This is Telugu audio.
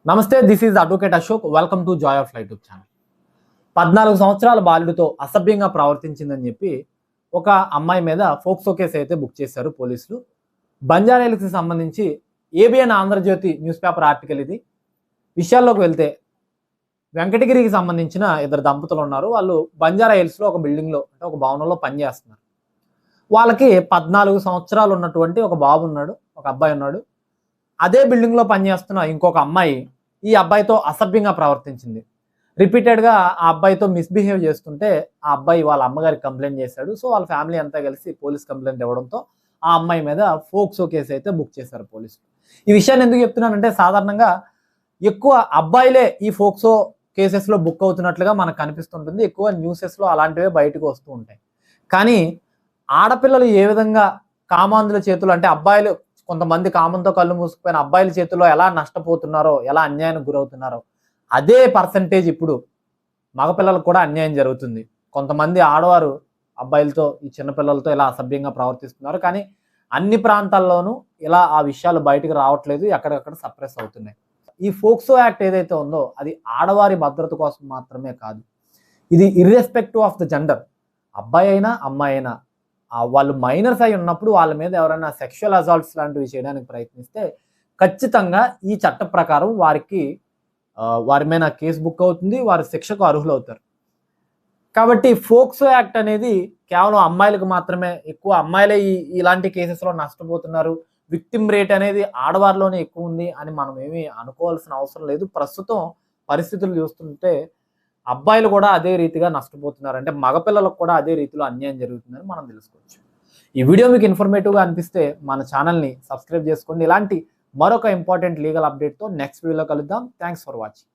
నమస్తే, this is advocate Ashok. Welcome to Joy of life YouTube channel. 14 సంవత్సరాల బాలుడితో అసభ్యంగా ప్రవర్తించిందని చెప్పి ఒక అమ్మాయి మీద ఫోక్సో కేసు అయితే బుక్ చేశారు పోలీసులు. బంజారాహిల్స్కి సంబంధించి ABN Andhrajyothy news paper article ఇది. విషయాల్లోకి వెళ్తే వెంకటగిరికి సంబంధించిన ఇద్దరు దంపతులు ఉన్నారు. వాళ్ళు బంజారాహిల్స్లో ఒక బిల్డింగ్లో అంటే ఒక భవనంలో పనిచేస్తున్నారు. వాళ్ళకి 14 సంవత్సరాలు ఉన్నటువంటి ఒక బాబు ఉన్నాడు, ఒక అబ్బాయి ఉన్నాడు. అదే బిల్డింగ్లో పనిచేస్తున్న ఇంకొక అమ్మాయి ఈ అబ్బాయితో అసభ్యంగా ప్రవర్తించింది. రిపీటెడ్గా ఆ అబ్బాయితో మిస్బిహేవ్ చేస్తుంటే ఆ అబ్బాయి వాళ్ళ అమ్మగారికి కంప్లైంట్ చేశాడు. సో వాళ్ళ ఫ్యామిలీ అంతా కలిసి పోలీస్ కంప్లైంట్ ఇవ్వడంతో ఆ అమ్మాయి మీద ఫోక్సో కేసు అయితే బుక్ చేశారు పోలీసులు. ఈ విషయాన్ని ఎందుకు చెప్తున్నానంటే, సాధారణంగా ఎక్కువ అబ్బాయిలే ఈ ఫోక్సో కేసెస్లో బుక్ అవుతున్నట్లుగా మనకు కనిపిస్తుంటుంది. ఎక్కువ న్యూసెస్లో అలాంటివే బయటకు వస్తూ ఉంటాయి. కానీ ఆడపిల్లలు ఏ విధంగా కామాంధుల చేతులు అంటే అబ్బాయిలు కొంతమంది కామంతో కళ్ళు మూసుకుపోయిన అబ్బాయిల చేతుల్లో ఎలా నష్టపోతున్నారో, ఎలా అన్యాయానికి గురవుతున్నారో, అదే పర్సంటేజ్ ఇప్పుడు మగపిల్లలకు కూడా అన్యాయం జరుగుతుంది. కొంతమంది ఆడవారు అబ్బాయిలతో, ఈ చిన్నపిల్లలతో ఇలా అసభ్యంగా ప్రవర్తిస్తున్నారు. కానీ అన్ని ప్రాంతాల్లోనూ ఇలా ఆ విషయాలు బయటకు రావట్లేదు, ఎక్కడెక్కడ సప్రెస్ అవుతున్నాయి. ఈ ఫోక్సో యాక్ట్ ఏదైతే ఉందో అది ఆడవారి భద్రత కోసం మాత్రమే కాదు. ఇది ఇర్రెస్పెక్టివ్ ఆఫ్ ద జెండర్, అబ్బాయి అయినా అమ్మాయి అయినా వాళ్ళు మైనర్స్ అయి ఉన్నప్పుడు వాళ్ళ మీద ఎవరైనా సెక్షువల్ అసాల్ట్స్ లాంటివి చేయడానికి ప్రయత్నిస్తే ఖచ్చితంగా ఈ చట్ట ప్రకారం వారి మీద కేసు బుక్ అవుతుంది, వారి శిక్షకు అర్హులు అవుతారు. కాబట్టి ఫోక్సో యాక్ట్ అనేది కేవలం అమ్మాయిలకు మాత్రమే, ఎక్కువ అమ్మాయిలే ఇలాంటి కేసెస్లో నష్టపోతున్నారు, విక్టిమ్ రేట్ అనేది ఆడవారిలోనే ఎక్కువ ఉంది అని మనం ఏమీ అనుకోవాల్సిన అవసరం లేదు. ప్రస్తుతం పరిస్థితులు చూస్తుంటే అబ్బాయిలు కూడా అదే రీతిగా నష్టపోతున్నారు, అంటే మగపిల్లలకు కూడా అదే రీతిలో అన్యాయం జరుగుతుందని మనం తెలుసుకోవచ్చు. ఈ వీడియో మీకు ఇన్ఫర్మేటివ్గా అనిపిస్తే మన ఛానల్ని సబ్స్క్రైబ్ చేసుకోండి. ఇలాంటి మరొక ఇంపార్టెంట్ లీగల్ అప్డేట్తో నెక్స్ట్ వీడియోలో కలుద్దాం. Thanks for watching.